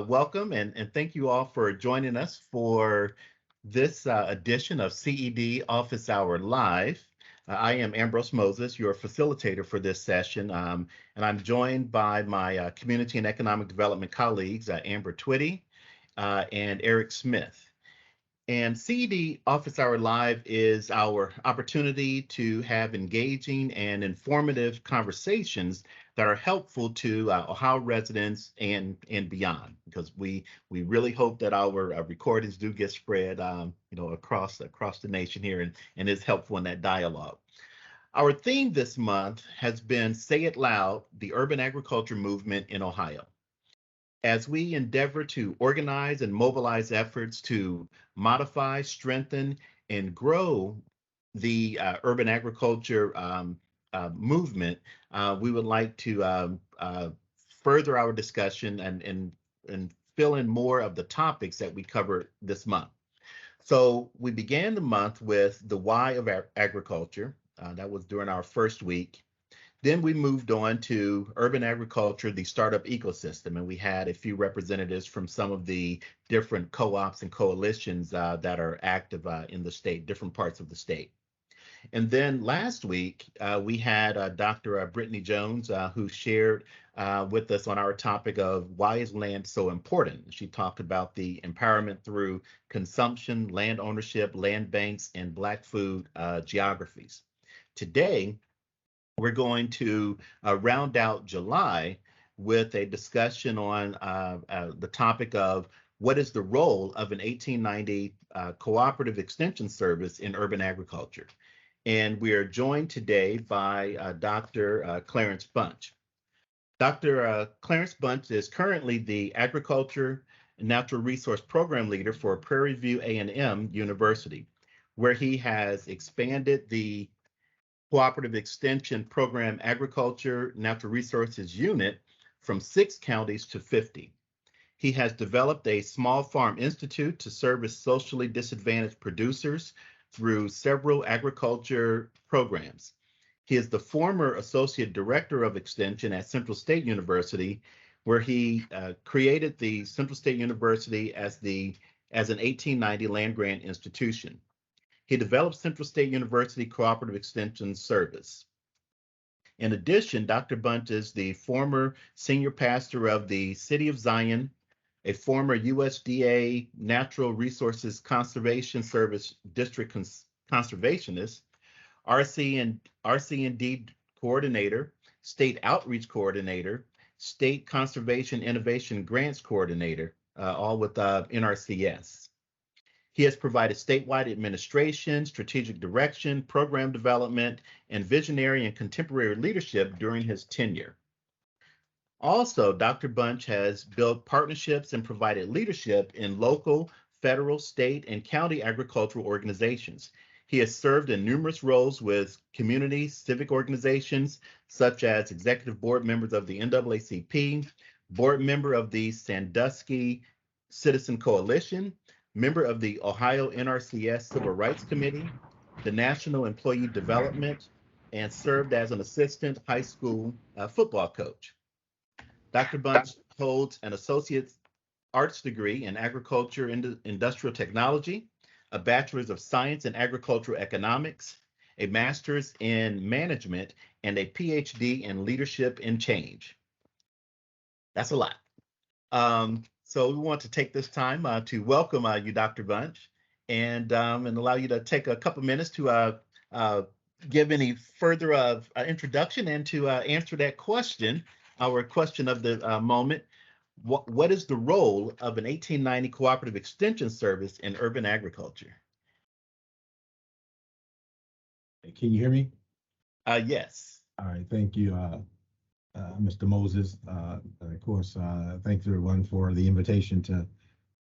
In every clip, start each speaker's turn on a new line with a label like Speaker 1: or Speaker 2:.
Speaker 1: Welcome and thank you all for joining us for this edition of CED Office Hour Live. I am Ambrose Moses, your facilitator for this session, and I'm joined by my community and economic development colleagues, Amber Twitty and Eric Smith. And CED Office Hour Live is our opportunity to have engaging and informative conversations that are helpful to Ohio residents and beyond, because we really hope that our recordings do get spread, across the nation here and is helpful in that dialogue. Our theme this month has been Say It Loud, the Urban Agriculture Movement in Ohio. As we endeavor to organize and mobilize efforts to modify, strengthen, and grow the urban agriculture movement, we would like to further our discussion and fill in more of the topics that we covered this month. So we began the month with the why of agriculture. That was during our first week. Then we moved on to urban agriculture, the startup ecosystem, and we had a few representatives from some of the different co-ops and coalitions that are active in the state, different parts of the state. And then last week, we had Dr. Brittany Jones, who shared with us on our topic of why is land so important. She talked about the empowerment through consumption, land ownership, land banks, and Black food geographies. Today, we're going to round out July with a discussion on the topic of what is the role of an 1890 cooperative extension service in urban agriculture. And we are joined today by Dr. Clarence Bunch. Dr. Clarence Bunch is currently the Agriculture and Natural Resource Program Leader for Prairie View A&M University, where he has expanded the Cooperative Extension Program Agriculture Natural Resources Unit from 6 counties to 50. He has developed a small farm institute to service socially disadvantaged producers through several agriculture programs. He is the former Associate Director of Extension at Central State University, where he created the Central State University as an 1890 land grant institution. He developed Central State University Cooperative Extension Service. In addition, Dr. Bunch is the former senior pastor of the City of Zion, a former USDA Natural Resources Conservation Service District Conservationist, RC&D Coordinator, State Outreach Coordinator, State Conservation Innovation Grants Coordinator, all with NRCS. He has provided statewide administration, strategic direction, program development, and visionary and contemporary leadership during his tenure. Also, Dr. Bunch has built partnerships and provided leadership in local, federal, state, and county agricultural organizations. He has served in numerous roles with community civic organizations, such as executive board members of the NAACP, board member of the Sandusky Citizen Coalition, member of the Ohio NRCS Civil Rights Committee, the National Employee Development, and served as an assistant high school football coach. Dr. Bunch holds an associate's arts degree in agriculture and industrial technology, a bachelor's of science in agricultural economics, a master's in management, and a PhD in leadership and change. That's a lot. So we want to take this time to welcome you, Dr. Bunch, and allow you to take a couple minutes to give any further introduction and to answer that question, our question of the moment. What is the role of an 1890 cooperative extension service in urban agriculture?
Speaker 2: Can you hear me?
Speaker 1: Yes.
Speaker 2: All right, thank you, Mr. Moses. Of course, thanks everyone for the invitation to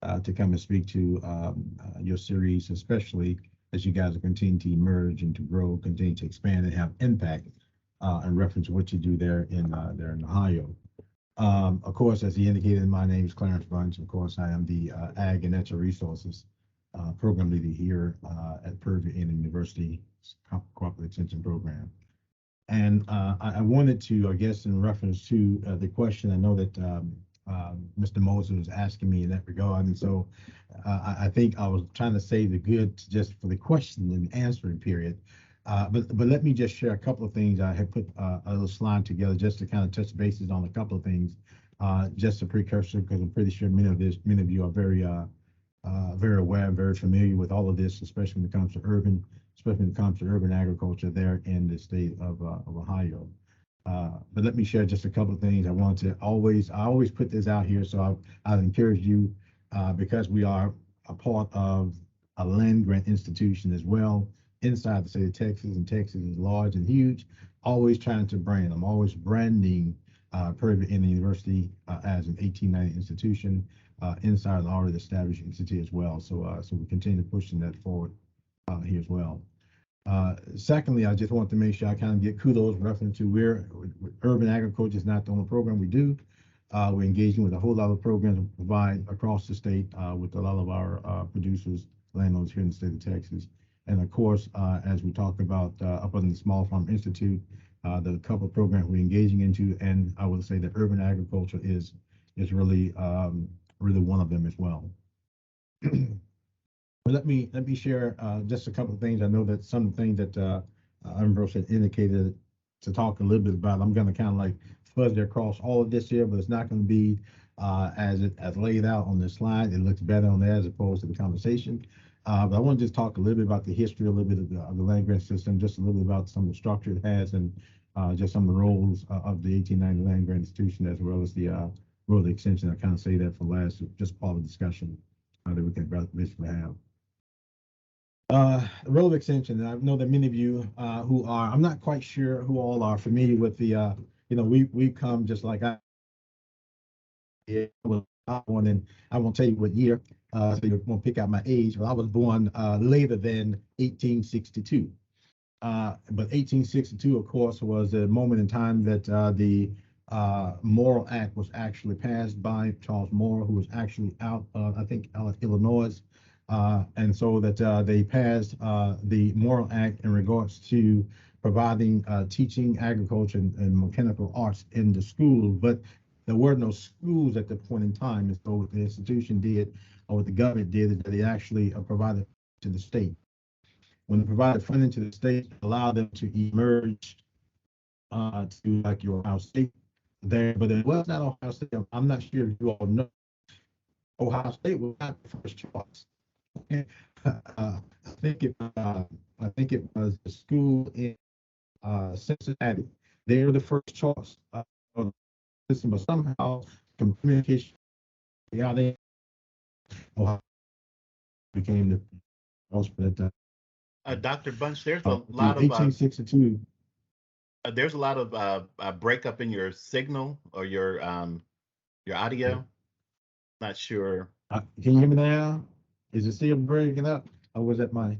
Speaker 2: come and speak to your series, especially as you guys continue to emerge and to grow, continue to expand and have impact in reference to what you do there in Ohio. Of course, as he indicated, my name is Clarence Bunch. Of course, I am the Ag and Natural Resources Program Leader here at Prairie View University Cooperative Extension Program. And I wanted to, I guess, in reference to the question, I know that Mr. Moses was asking me in that regard. And so I think I was trying to save the good just for the question and answering period. But let me just share a couple of things. I have put a little slide together just to kind of touch bases on a couple of things, just a precursor, because I'm pretty sure many of you are very aware and very familiar with all of this, especially when it comes to urban agriculture there in the state of Ohio. But let me share just a couple of things. I always put this out here, so I encourage you, because we are a part of a land grant institution as well inside the state of Texas, and Texas is large and huge. Always trying to brand. I'm always branding Prairie Indian University as an 1890 institution inside an already established entity as well. So we continue pushing that forward here as well. Secondly, I just want to make sure I kind of get kudos reference to where urban agriculture is not the only program we do. We're engaging with a whole lot of programs we provide across the state with a lot of our producers, landowners here in the state of Texas. And of course, as we talk about up on the Small Farm Institute, the couple of programs we're engaging into, and I would say that urban agriculture is really really one of them as well. But let me share just a couple of things. I know that some of the things that Ambrose had indicated to talk a little bit about. I'm going to kind of like fuzz across all of this here, but it's not going to be as laid out on this slide. It looks better on there as opposed to the conversation. But I want to just talk a little bit about the history, a little bit of the land grant system, just a little bit about some of the structure it has, and just some of the roles of the 1890 land grant institution, as well as the role of the extension. I kind of say that for last, just part of the discussion that we can basically have. The role of extension. I know that many of you who are, I'm not quite sure who all are familiar with the, we've come just like I was born in, I won't tell you what year, so you won't pick out my age, but I was born later than 1862. But 1862, of course, was a moment in time that the Morrill Act was actually passed by Charles Morrill, who was actually out of Illinois. And so that they passed the Morrill Act in regards to providing teaching agriculture and mechanical arts in the schools, but there were no schools at the point in time. And so what the institution did, or what the government did, is that they actually provided to the state. When they provided funding to the state, it allowed them to emerge to like your Ohio State there, but it was not Ohio State. I'm not sure if you all know, Ohio State was not the first choice. I think it was the school in Cincinnati. They were the first choice of the system, but somehow communication, yeah, they Ohio became the most at that.
Speaker 1: Dr. Bunch, there's a
Speaker 2: The
Speaker 1: lot of
Speaker 2: 1862.
Speaker 1: there's a lot of breakup in your signal or your audio. Not sure.
Speaker 2: Can you hear me now? Is it still breaking up? Or was that my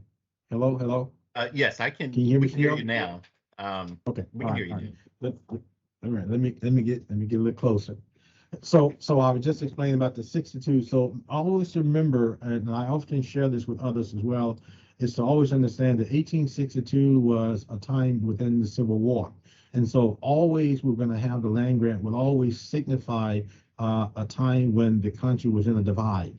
Speaker 2: hello?
Speaker 1: Yes, I can.
Speaker 2: Can you hear me
Speaker 1: We can hear
Speaker 2: still?
Speaker 1: you now.
Speaker 2: Okay.
Speaker 1: We can hear you now.
Speaker 2: All right. Let me get a little closer. So I was just explaining about the 62. So always remember, and I often share this with others as well, is to always understand that 1862 was a time within the Civil War. And so always we're going to have the land grant will always signify a time when the country was in a divide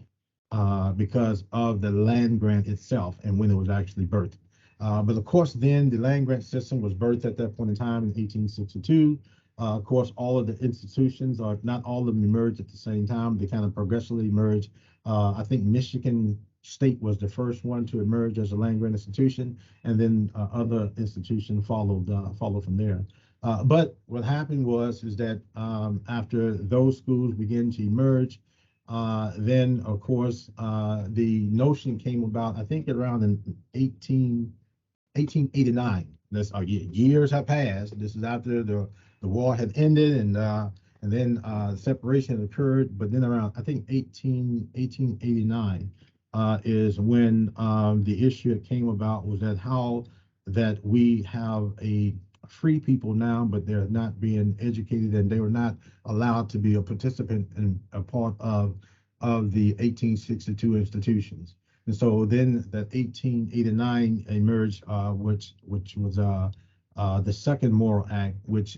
Speaker 2: because of the land grant itself and when it was actually birthed. But of course, then the land grant system was birthed at that point in time in 1862. Of course, all of the institutions, or not all of them, emerged at the same time. They kind of progressively emerged. I think Michigan State was the first one to emerge as a land grant institution, and then other institutions followed from there. But what happened is that after those schools began to emerge, then of course the notion came about, I think around in 1889. That's years have passed. This is after the war had ended, and then separation occurred. But then around, I think 1889 is when the issue that came about was that how that we have a free people now, but they're not being educated, and they were not allowed to be a participant and a part of the 1862 institutions. And so then that 1889 emerged, which was the second Moral Act, which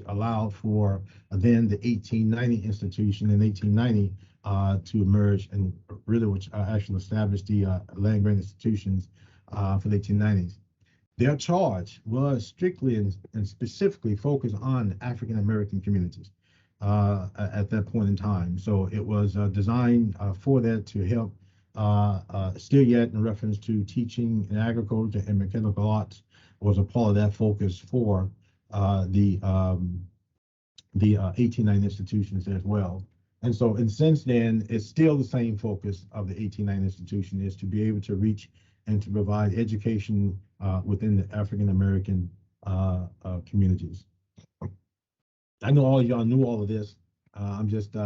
Speaker 2: allowed for then the 1890 institution in 1890 to emerge, and really which actually established the land grant institutions for the 1890s. Their charge was strictly and specifically focused on African American communities at that point in time. So it was designed for that to help still yet in reference to teaching in agriculture and mechanical arts was a part of that focus for the 1890 institutions as well. And so, and since then, it's still the same focus of the 1890 institution is to be able to reach and to provide education within the African American communities. I know all y'all knew all of this. I'm just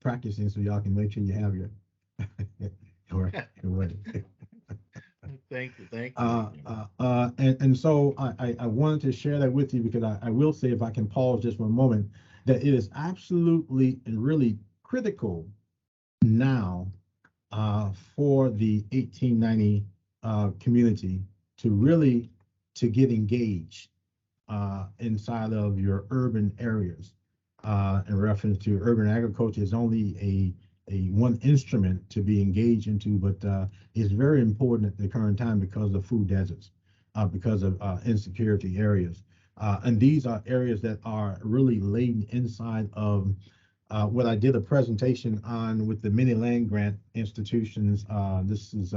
Speaker 2: practicing so y'all can make sure you have your your
Speaker 1: Thank you, thank you.
Speaker 2: and so I wanted to share that with you because I will say, if I can pause just for a moment, that it is absolutely and really critical now for the 1890 community to really to get engaged inside of your urban areas. In reference to urban agriculture is only a one instrument to be engaged into, but it's very important at the current time because of food deserts, because of insecurity areas. And these are areas that are really laden inside of what I did a presentation on with the mini land grant institutions. This is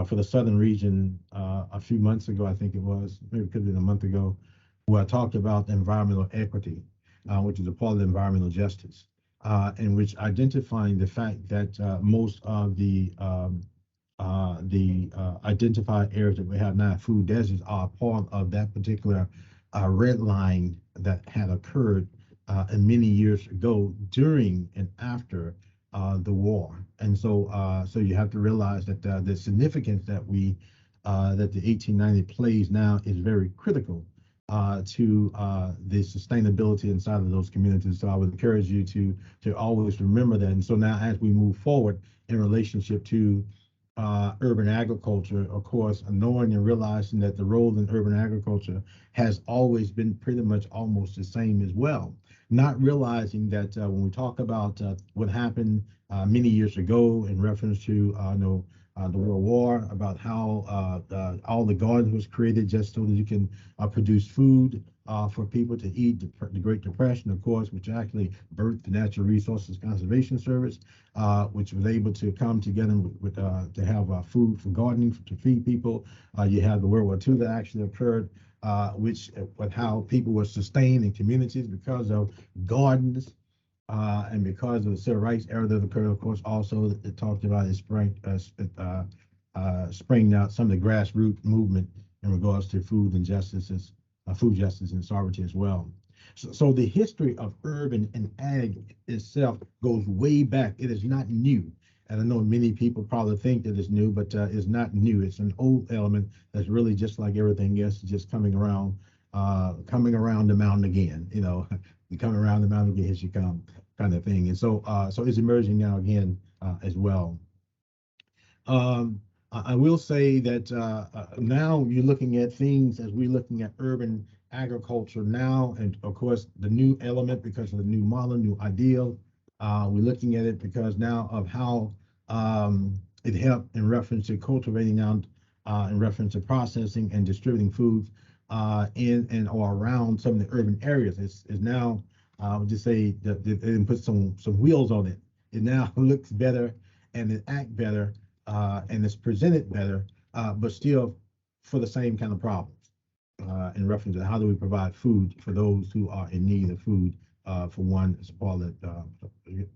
Speaker 2: for the southern region a few months ago, I think it was, maybe it could have been a month ago, where I talked about environmental equity, which is a part of environmental justice, in which identifying the fact that most of the identified areas that we have now, food deserts, are part of that particular red line that had occurred many years ago during and after the war. And so you have to realize that the significance that that the 1890 plays now is very critical to the sustainability inside of those communities. So I would encourage you to always remember that. And so now, as we move forward in relationship to urban agriculture, of course, knowing and realizing that the role in urban agriculture has always been pretty much almost the same as well. Not realizing that when we talk about what happened many years ago in reference to the World War, about how all the gardens was created just so that you can produce food for people to eat. The Great Depression, of course, which actually birthed the Natural Resources Conservation Service, which was able to come together with to have food for gardening to feed people. You have the World War II that actually occurred, which with how people were sustained in communities because of gardens. And because of the civil rights era that occurred, of course, also it talked about it springing out some of the grassroots movement in regards to food justice and sovereignty as well. So the history of urban and ag itself goes way back. It is not new. And I know many people probably think that it's new, but it's not new. It's an old element that's really just like everything else, just coming around the mountain again. You come around the mountain again as you come, kind of thing. And so it's emerging now again as well. I will say that now you're looking at things as we're looking at urban agriculture now, and of course the new element because of the new model, new ideal. We're looking at it because now of how it helped in reference to cultivating now, in reference to processing and distributing foods in and or around some of the urban areas. It's now, I would just say that they didn't put some wheels on it. It now looks better and it acts better and it's presented better, but still for the same kind of problems in reference to how do we provide food for those who are in need of food for one as a part of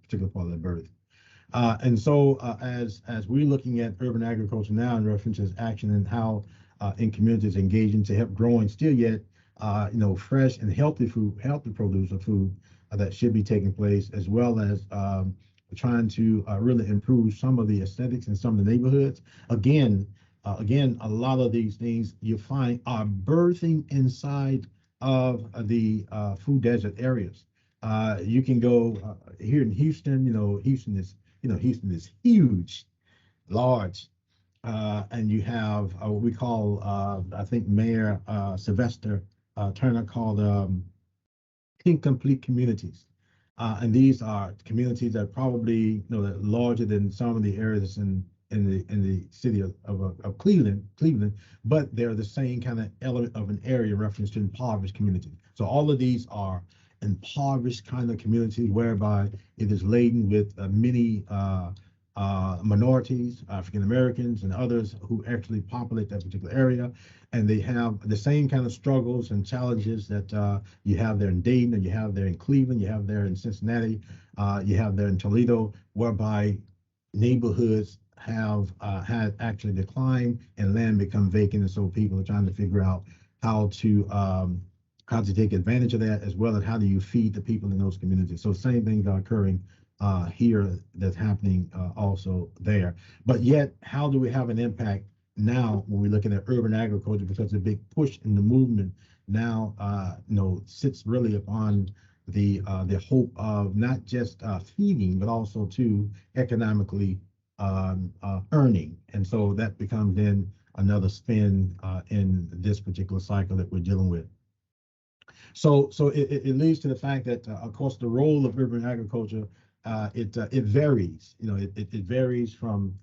Speaker 2: particular part of the birth. And so as we're looking at urban agriculture now in reference to action and how in communities engaging to help growing still yet fresh and healthy food, healthy produce of food that should be taking place, as well as trying to really improve some of the aesthetics in some of the neighborhoods. Again, a lot of these things you find are birthing inside of the food desert areas. You can go here in Houston. Houston is huge, large, and you have what we call, I think Mayor Sylvester Turner called incomplete communities. And these are communities that probably, that larger than some of the areas in the city of Cleveland, but they're the same kind of element of an area reference to impoverished communities. So all of these are impoverished kind of communities whereby it is laden with many minorities, African Americans, and others who actually populate that particular area, and they have the same kind of struggles and challenges that you have there in Dayton, and you have there in Cleveland, you have there in Cincinnati, you have there in Toledo, whereby neighborhoods have had actually declined and land become vacant, and so people are trying to figure out how to um, how to take advantage of that, as well as how do you feed the people in those communities. So same things are occurring here that's happening also there. But yet, how do we have an impact now when we're looking at urban agriculture? Because the big push in the movement now, sits really upon the hope of not just feeding, but also to economically earning. And so that becomes then another spin in this particular cycle that we're dealing with. So it leads to the fact that, of course, the role of urban agriculture, it varies. It varies from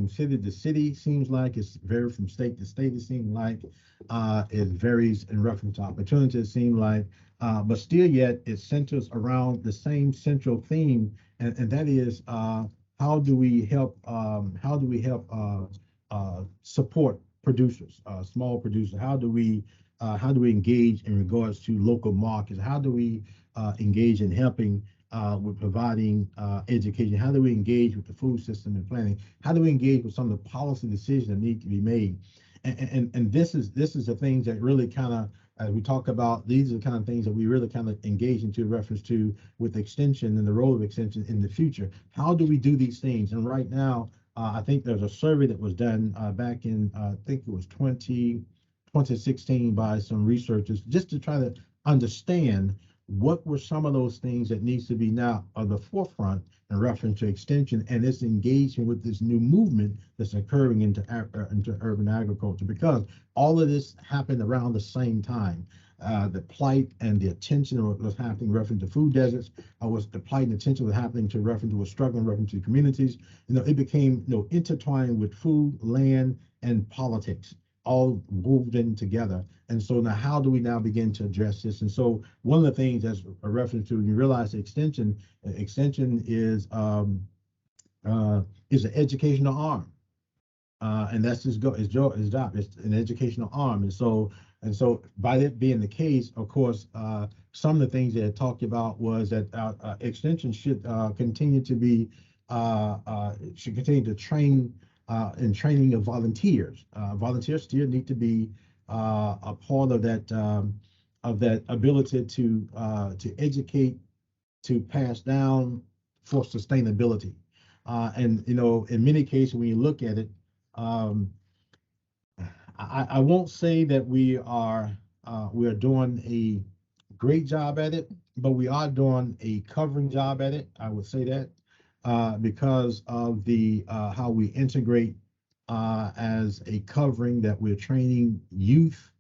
Speaker 2: city to city. Seems like it's varies from state to state. It seems like it varies in reference to opportunity. It seems like, but still, yet it centers around the same central theme, and that is how do we help? Support producers, small producers? How do we engage in regards to local markets? How do we engage in helping with providing education? How do we engage with the food system and planning? How do we engage with some of the policy decisions that need to be made? And this is the things that really kind of, as we talk about, these are the kind of things that we really kind of engage into reference to with extension and the role of extension in the future. How do we do these things? And right now, I think there's a survey that was done back in, I think it was 2016 by some researchers, just to try to understand what were some of those things that needs to be now on the forefront in reference to extension and its engagement with this new movement that's occurring into urban agriculture, because all of this happened around the same time. The plight and the attention of what was happening in reference to food deserts, was the plight and attention was happening to reference to was struggling reference to communities. It became intertwined with food, land, and politics, all moved in together. And so now, how do we now begin to address this? And so, one of the things that's a reference to, you realize extension is an educational arm, and that's his job. It's an educational arm, and so by that being the case, of course, some of the things that I talked about was that extension should continue to train in training of volunteers. Volunteers still need to be a part of that ability to educate, to pass down for sustainability. And in many cases, when you look at it, um, I won't say that we are doing a great job at it, but we are doing a covering job at it. I would say that because of the how we integrate as a covering, that we're training youth.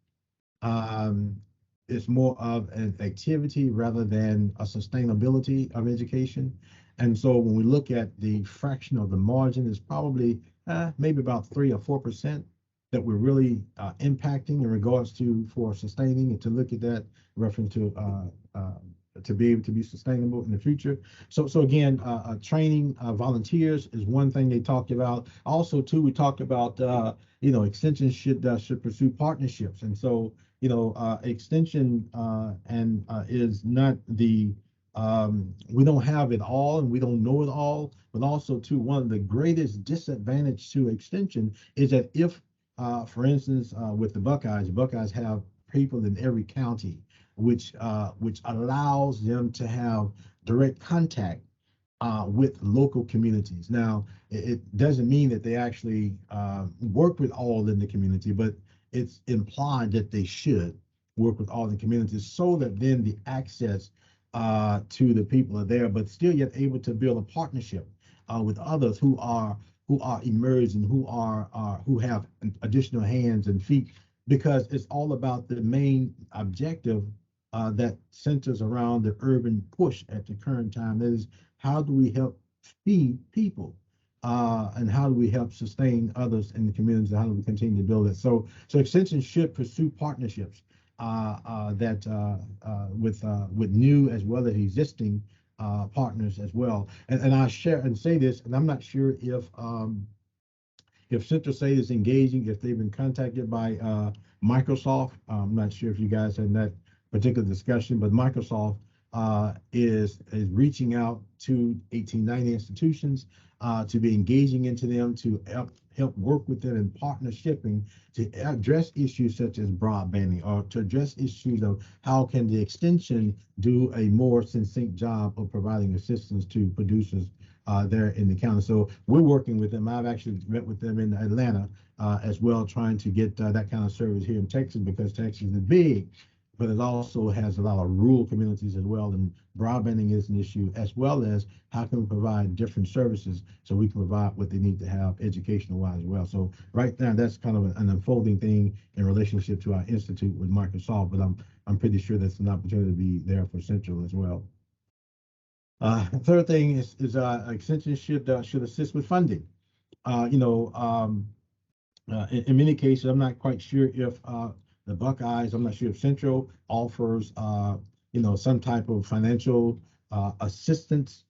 Speaker 2: Um, it's more of an activity rather than a sustainability of education. And so when we look at the fraction of the margin, it's probably maybe about 3 or 4% that we're really impacting in regards to for sustaining, and to look at that reference to be able to be sustainable in the future. So again, training volunteers is one thing they talked about. Also, too, we talked about extension should pursue partnerships, and so extension and is not the we don't have it all and we don't know it all, but also too, one of the greatest disadvantage to extension is that if for instance, with the Buckeyes have people in every county, which allows them to have direct contact with local communities. Now, it doesn't mean that they actually work with all in the community, but it's implied that they should work with all the communities, so that then the access to the people are there, but still yet able to build a partnership with others who are emerging, who have additional hands and feet, because it's all about the main objective that centers around the urban push at the current time. That is, how do we help feed people? And how do we help sustain others in the community? How do we continue to build it? So Extension should pursue partnerships that with new as well as existing partners as well. And I share and say this, and I'm not sure if Central State is engaging, if they've been contacted by Microsoft. I'm not sure if you guys had that particular discussion, but Microsoft is reaching out to 1890 institutions to be engaging into them, to help work with them in partnershiping to address issues such as broadbanding, or to address issues of how can the extension do a more succinct job of providing assistance to producers there in the county. So we're working with them. I've actually met with them in Atlanta as well, trying to get that kind of service here in Texas, because Texas is big, but it also has a lot of rural communities as well, and broadbanding is an issue, as well as how can we provide different services so we can provide what they need to have educational wise as well. So right now, that's kind of an unfolding thing in relationship to our institute with Microsoft, but I'm pretty sure that's an opportunity to be there for Central as well. Third thing is Extension should assist with funding. In many cases, I'm not quite sure if the Buckeyes, I'm not sure if Central offers, some type of financial assistance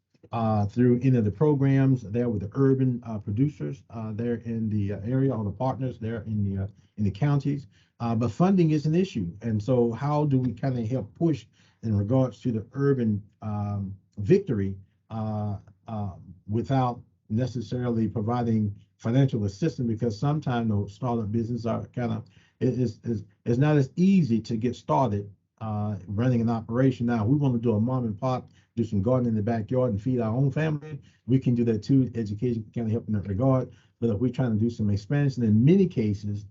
Speaker 2: through any of the programs there with the urban producers there in the area, or the partners there in the counties. But funding is an issue, and so how do we kind of help push in regards to the urban victory without necessarily providing financial assistance? Because sometimes those startup businesses are kind of, it's not as easy to get started running an operation. Now, we want to do a mom and pop, do some gardening in the backyard and feed our own family. We can do that too. Education can kind of help in that regard. But if we're trying to do some expansion, in many cases,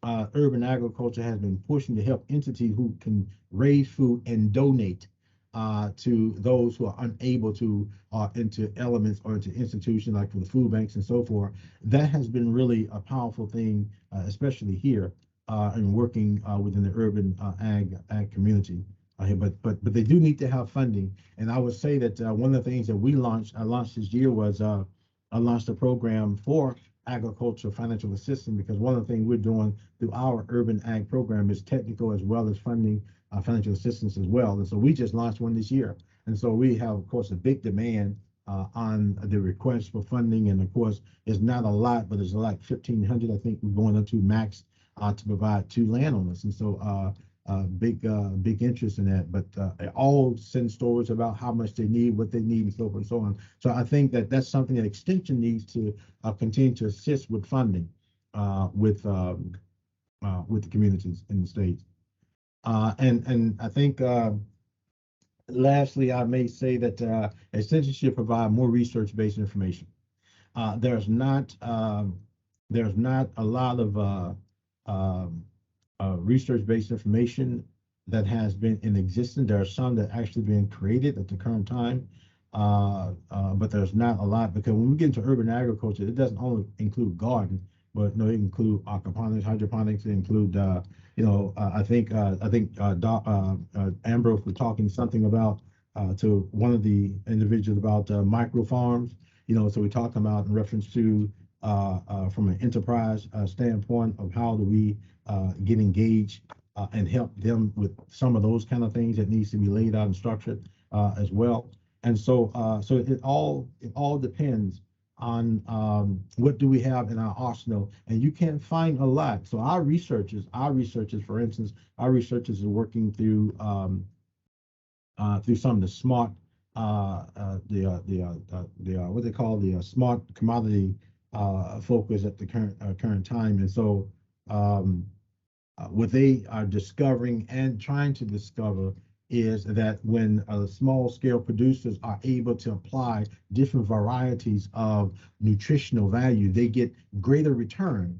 Speaker 2: urban agriculture has been pushing to help entities who can raise food and donate to those who are unable to into elements or into institutions like for the food banks and so forth. That has been really a powerful thing, especially here in working within the urban ag community. But they do need to have funding. And I would say that one of the things that I launched this year was I launched a program for agriculture financial assistance, because one of the things we're doing through our urban ag program is technical as well as funding financial assistance as well. And so we just launched one this year. And so we have, of course, a big demand on the request for funding. And of course, it's not a lot, but it's like 1,500. I think we're going up to max to provide to landowners. And so big interest in that. But they all send stories about how much they need, what they need, and so forth and so on. So I think that that's something that Extension needs to continue to assist with funding with the communities in the state. And I think lastly, I may say that Extension should provide more research-based information. There's not a lot of research-based information that has been in existence. There are some that actually been created at the current time, but there's not a lot, because when we get into urban agriculture, it doesn't only include garden, but it include aquaponics, hydroponics. It include I think Ambrose was talking something about to one of the individuals about micro farms. So we're talking about in reference to from an enterprise standpoint of how do we get engaged and help them with some of those kind of things that needs to be laid out and structured as well. And so it all depends on what do we have in our arsenal, and you can't find a lot. So our researchers, for instance, are working through some of the smart what they call the smart commodity focus at the current time. And so what they are discovering and trying to discover is that when small scale producers are able to apply different varieties of nutritional value, they get greater return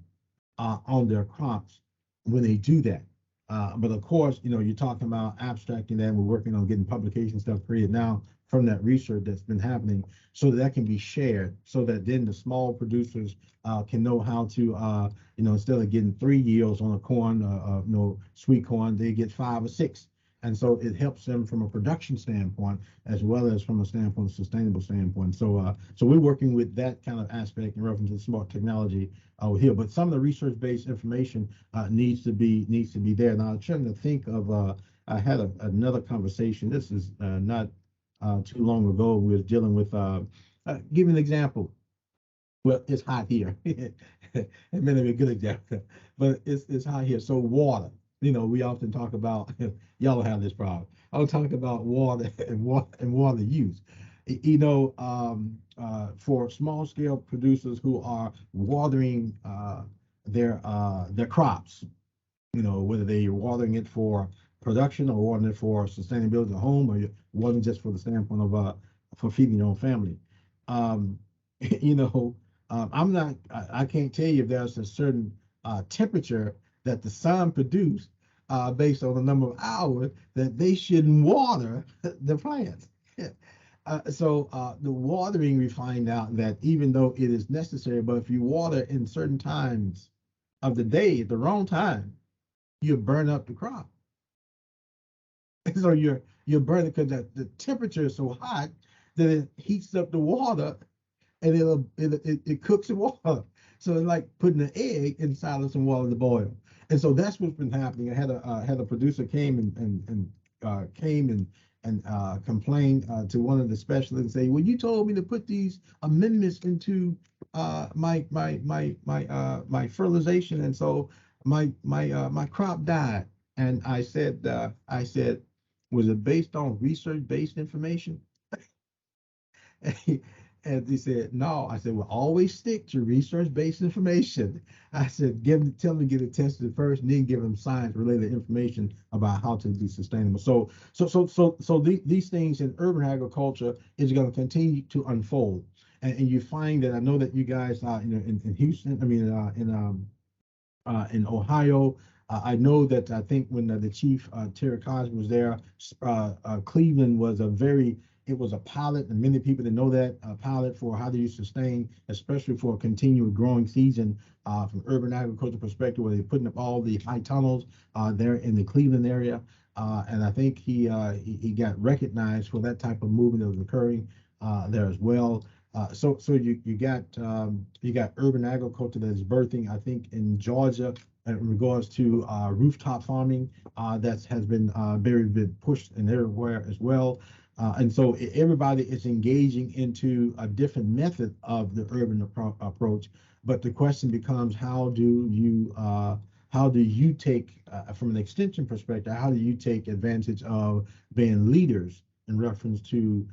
Speaker 2: on their crops when they do that. But of course, you're talking about abstracting that. We're working on getting publication stuff created now from that research that's been happening, so that can be shared, so that then the small producers can know how to, instead of getting 3 yields on a corn, sweet corn, they get 5 or 6. And so it helps them from a production standpoint as well as from a standpoint, sustainable standpoint. So we're working with that kind of aspect in reference to smart technology over here. But some of the research-based information needs to be there. Now I'm trying to think of I had another conversation. This is not too long ago. We was dealing with give you an example. Well, it's hot here. It may not be a good example, but it's hot here. So water. We often talk about y'all don't have this problem. I'll talk about water and water use. For small scale producers who are watering their crops, whether they're watering it for production or watering it for sustainability at home, or you're watering just for the standpoint of for feeding your own family. Um, you know, I'm not. I can't tell you if there's a certain temperature that the sun produced based on the number of hours that they shouldn't water the plants. So the watering, we find out that even though it is necessary, but if you water in certain times of the day at the wrong time, you burn up the crop. So you're burning because the temperature is so hot that it heats up the water and it cooks the water. So it's like putting an egg inside of some water to boil. And so that's what's been happening. I had a producer came and complained to one of the specialists and say, "Well, you told me to put these amendments into my fertilization, and so my crop died." And I said, was it based on research-based information? And he said, no. I said, well, always stick to research-based information. I said, tell them to get it tested first, and then give them science-related information about how to be sustainable. So these things in urban agriculture is going to continue to unfold. And you find that, I know that you guys, in Houston, I mean, in Ohio. I know that, I think when the chief Terry Cosby was there, Cleveland was it was a pilot, and many people that know that pilot for how do you sustain, especially for a continued growing season from urban agriculture perspective, where they're putting up all the high tunnels there in the Cleveland area. And I think he got recognized for that type of movement that was occurring there as well. So you got urban agriculture that is birthing, I think, in Georgia in regards to rooftop farming that has been very been pushed in everywhere as well. And so everybody is engaging into a different method of the urban approach. But the question becomes, how do you take, from an extension perspective, how do you take advantage of being leaders in reference to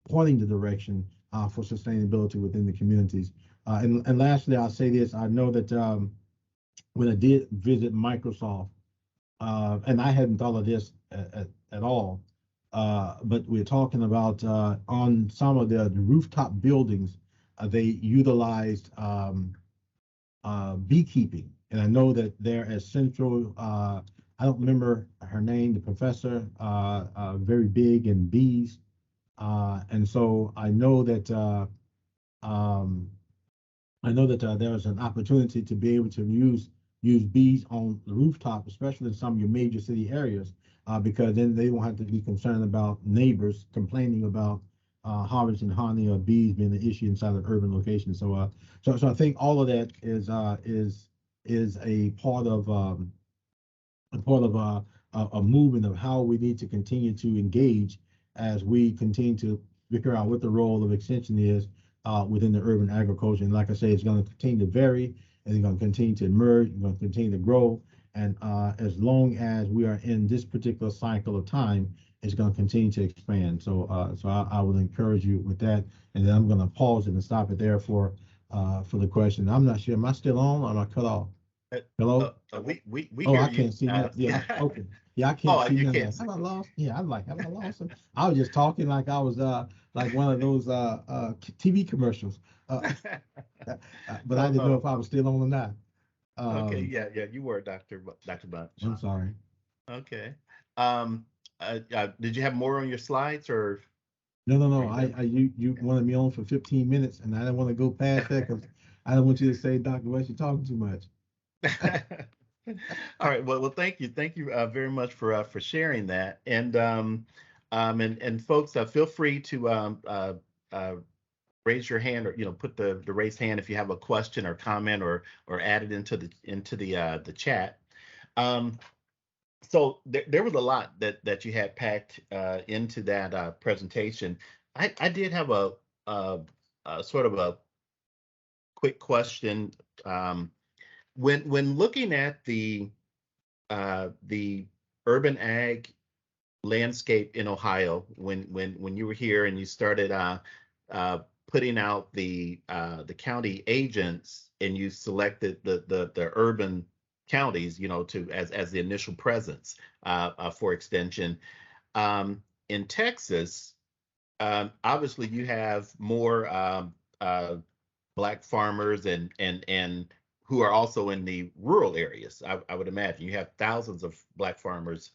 Speaker 2: pointing the direction for sustainability within the communities? And lastly, I'll say this: I know that when I did visit Microsoft, and I hadn't thought of this at all, but we're talking about on some of the rooftop buildings, they utilized beekeeping. And I know that there at Central, I don't remember her name, the professor, very big in bees. And so um, I know that there's an opportunity to be able to use bees on the rooftop, especially in some of your major city areas, because then they won't have to be concerned about neighbors complaining about harvesting honey or bees being an issue inside of urban locations. So I think all of that is a movement of how we need to continue to engage as we continue to figure out what the role of extension is within the urban agriculture. And like I say, it's going to continue to vary, and it's going to continue to emerge, it's going to continue to grow. And as long as we are in this particular cycle of time, it's going to continue to expand. So I would encourage you with that. And then I'm going to pause it and stop it there for the question. I'm not sure. Am I still on, or am I cut off?
Speaker 1: Uh,
Speaker 2: Hello?
Speaker 1: we
Speaker 2: Oh,
Speaker 1: hear
Speaker 2: I
Speaker 1: you.
Speaker 2: can't see that. Yeah, okay. Yeah, I can't
Speaker 1: Oh,
Speaker 2: see
Speaker 1: you
Speaker 2: none of
Speaker 1: can't
Speaker 2: that.
Speaker 1: see.
Speaker 2: Have I lost? Yeah, I'm like, have I lost him? I was just talking like I was like one of those TV commercials. But I didn't know
Speaker 1: Oh,
Speaker 2: if I was still on or not.
Speaker 1: okay,
Speaker 2: Um,
Speaker 1: yeah, you were Dr. Bunch.
Speaker 2: I'm sorry.
Speaker 1: Okay. Um, did you have more on your slides or
Speaker 2: No, no,
Speaker 1: are
Speaker 2: no.
Speaker 1: you done?
Speaker 2: You wanted me on for 15 minutes, and I didn't want to go past that because I don't want you to say, Dr. West, you're talking too much.
Speaker 1: All right. Well, thank you very much for sharing that. And folks, feel free to uh, raise your hand or put the raised hand if you have a question or comment or add it into the chat. Um, so there was a lot that you had packed into that presentation. I did have a, a sort of a quick question. Um, when looking at the urban ag landscape in Ohio, when you were here and you started uh, putting out the county agents and you selected the urban counties, to as the initial presence for extension. In Texas, obviously you have more Black farmers and who are also in the rural areas. I would imagine you have thousands of Black farmers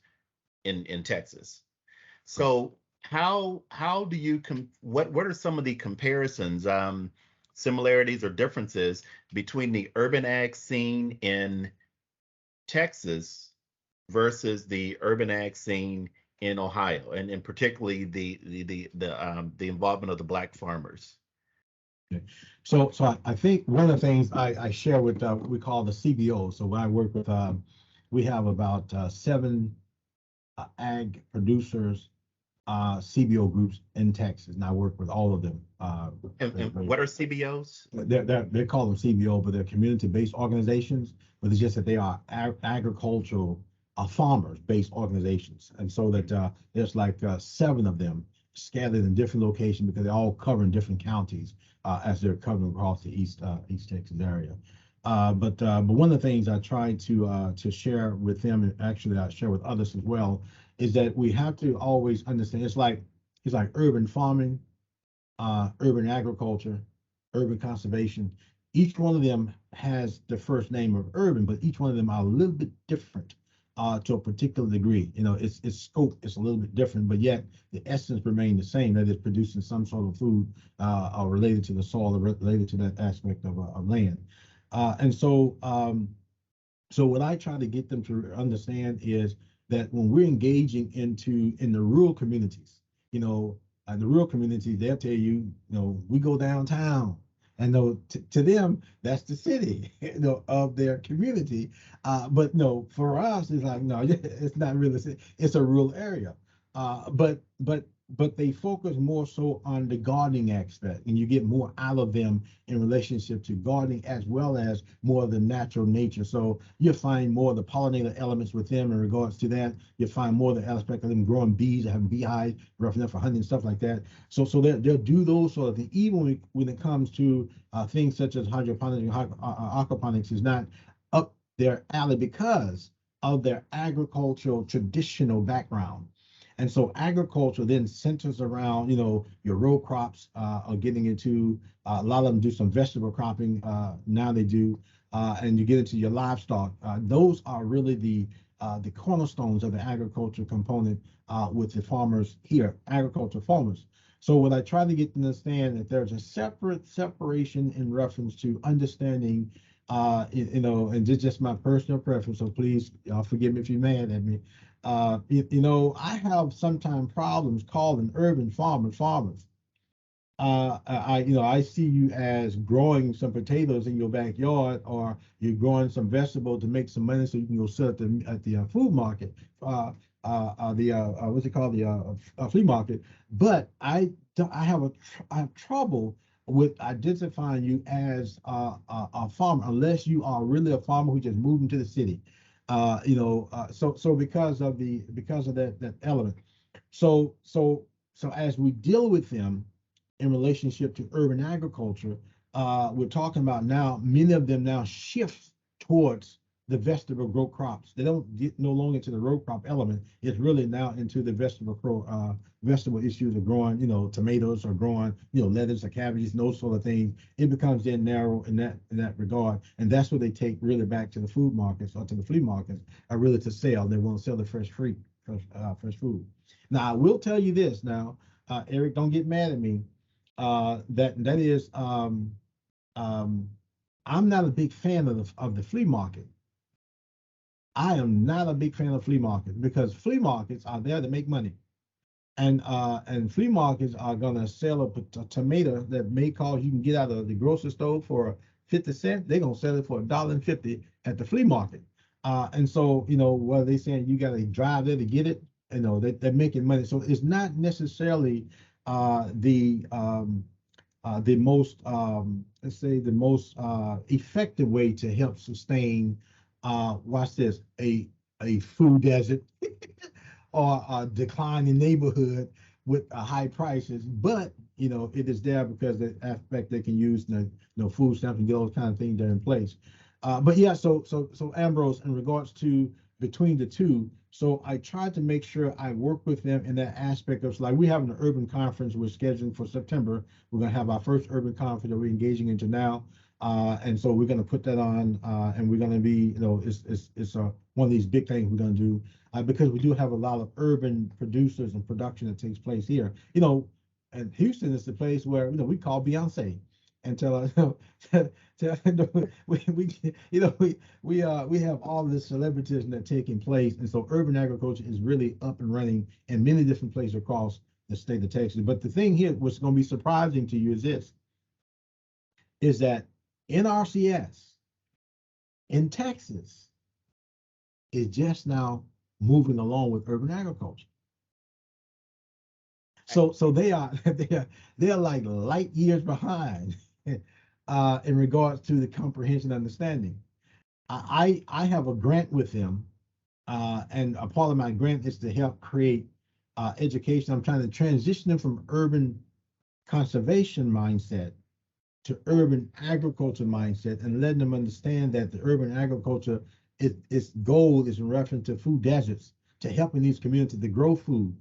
Speaker 1: in Texas.
Speaker 2: Right.
Speaker 1: So how do you what are some of the comparisons, similarities or differences between the urban ag scene in Texas versus the urban ag scene in Ohio, and particularly the involvement of the Black farmers?
Speaker 2: Okay. So I think one of the things I share with what we call the CBO. So when I work with, we have about seven ag producers, CBO groups in Texas, and I work with all of them.
Speaker 1: And what are CBOs?
Speaker 2: They call them CBO, but they're community-based organizations. But it's just that they are agricultural farmers-based organizations, and so that there's like seven of them scattered in different locations because they all cover in different counties as they're covering across the East Texas area. But one of the things I try to share with them, and actually I share with others as well, is that we have to always understand it's like urban farming, urban agriculture, urban conservation. Each one of them has the first name of urban, but each one of them are a little bit different to a particular degree. Its scope is a little bit different, but yet the essence remain the same. That is producing some sort of food related to the soil, or related to that aspect of land. And so what I try to get them to understand is that when we're engaging in the rural communities, the rural communities, they'll tell you, we go downtown. And no, to them, that's the city, of their community. But no, for us, it's like, no, it's not really, it's a rural area. But they focus more so on the gardening aspect, and you get more out of them in relationship to gardening as well as more of the natural nature. So you'll find more of the pollinator elements with them in regards to that. You'll find more of the aspect of them growing bees, having beehives, roughing up for hunting and stuff like that. So they'll do those sort of things. Even when it comes to things such as hydroponics and aquaponics is not up their alley because of their agricultural traditional background. And so agriculture then centers around, your row crops are getting into, a lot of them do some vegetable cropping. Now they do, and you get into your livestock. Those are really the cornerstones of the agriculture component with the farmers here, agriculture farmers. So what I try to get them to understand that there's a separation in reference to understanding, and just my personal preference. So please, forgive me if you're mad at me. I have sometimes problems calling urban farmers. I see you as growing some potatoes in your backyard, or you're growing some vegetables to make some money so you can go sell at the food market, what's it called, the flea market. But I have trouble with identifying you as a farmer unless you are really a farmer who just moved into the city. So because of that element. So as we deal with them in relationship to urban agriculture, we're talking about now, many of them now shift towards the vegetable grow crops. They don't get no longer into the row crop element. It's really now into the vegetable issues of growing, tomatoes or growing, lettuce or cabbages and those sort of things. It becomes then narrow in that regard, and that's what they take really back to the food markets or to the flea markets, are really to sell. They want to sell the fresh food. Now I will tell you this. Now, Eric, don't get mad at me. That is, I'm not a big fan of the flea market. I am not a big fan of flea markets because flea markets are there to make money. And flea markets are gonna sell a tomato that may cost you can get out of the grocery store for 50 cents. They're gonna sell it for $1.50 at the flea market. And so, whether they saying you gotta drive there to get it, they're making money. So it's not necessarily the most, let's say, the most effective way to help sustain, watch this, a food desert or a declining neighborhood with high prices. But it is there because the aspect they can use, food stamps and get those kind of things that are in place. But yeah, so Ambrose, in regards to between the two, so I tried to make sure I work with them in that aspect of, like, we have an urban conference we're scheduling for September. We're going to have our first urban conference that we're engaging into now. And so we're going to put that on, and we're going to be, it's one of these big things we're going to do, because we do have a lot of urban producers and production that takes place here. And Houston is the place where, we call Beyonce and tell her, we have all this celebrities that are taking place, and so urban agriculture is really up and running in many different places across the state of Texas. But the thing here, what's going to be surprising to you is that NRCS in Texas is just now moving along with urban agriculture. So they are like light years behind in regards to the comprehension understanding. I have a grant with them, and a part of my grant is to help create education. I'm trying to transition them from urban conservation mindset to urban agriculture mindset, and letting them understand that the urban agriculture, its goal is in reference to food deserts, to helping these communities to grow food.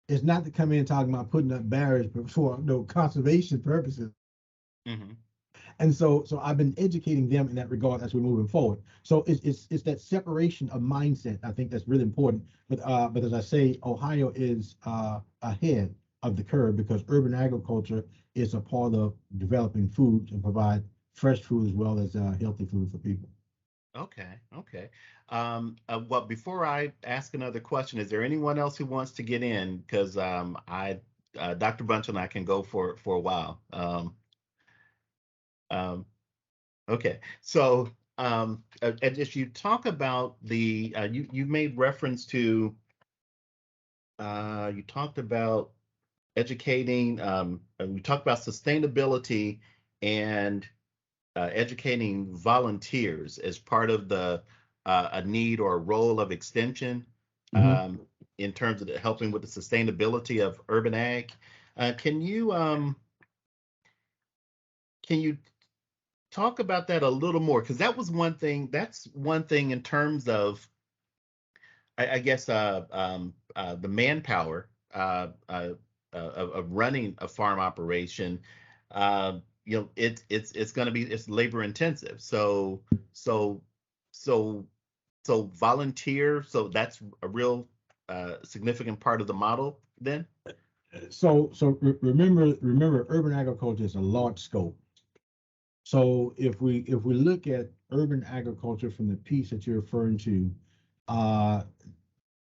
Speaker 2: It's not to come in talking about putting up barriers for conservation purposes.
Speaker 1: Mm-hmm.
Speaker 2: And so I've been educating them in that regard as we're moving forward. So it's that separation of mindset, I think, that's really important. But as I say, Ohio is ahead of the curve because urban agriculture is a part of developing food to provide fresh food as well as healthy food for people.
Speaker 1: Okay. Well, before I ask another question, is there anyone else who wants to get in? Because Dr. Bunch and I can go for a while. Okay, so as you talk about the, you made reference to, you talked about educating, we talked about sustainability and educating volunteers as part of the a need or a role of extension, in terms of helping with the sustainability of urban ag. Can you talk about that a little more? Because that was one thing. That's one thing in terms of, I guess, the manpower of running a farm operation. It's going to be, it's labor intensive. So volunteer. So that's a real significant part of the model then.
Speaker 2: So remember, urban agriculture is a large scope. So if we look at urban agriculture from the piece that you're referring to,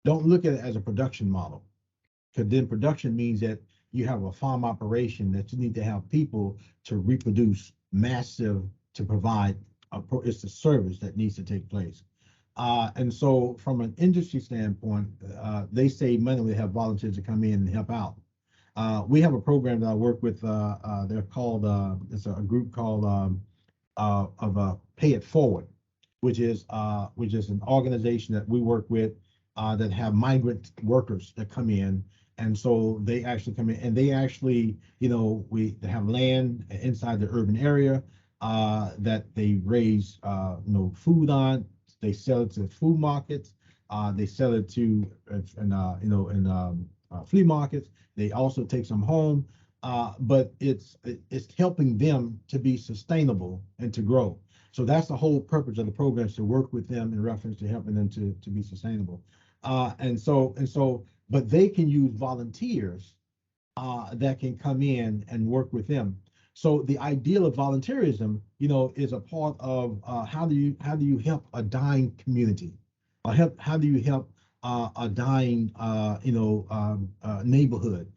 Speaker 2: don't look at it as a production model, because then production means that you have a farm operation that you need to have people to reproduce massive to provide. It's a service that needs to take place. And so from an industry standpoint, they save money when they have volunteers to come in and help out. We have a program that I work with. They're called, it's a group called Pay It Forward, which is an organization that we work with that have migrant workers that come in. And so they actually come in and they actually, they have land inside the urban area that they raise, food on, They sell it to food markets. They sell it to flea markets. They also take some home. But it's helping them to be sustainable and to grow. So that's the whole purpose of the program, is to work with them in reference to helping them to be sustainable. But they can use volunteers that can come in and work with them. So the ideal of volunteerism, is a part of how do you help a dying community, or how do you help a dying neighborhood.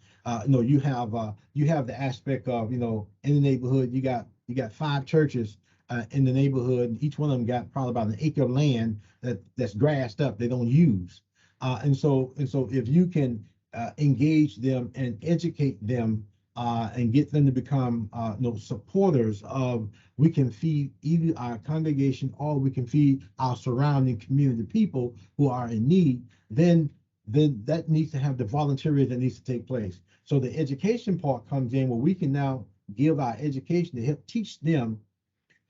Speaker 2: You have the aspect of, in the neighborhood you got 5 churches in the neighborhood, and each one of them got probably about an acre of land that's grassed up they don't use. And so if you can engage them and educate them and get them to become supporters of, we can feed either our congregation or we can feed our surrounding community people who are in need, then that needs to have the volunteerism that needs to take place. So the education part comes in, where we can now give our education to help teach them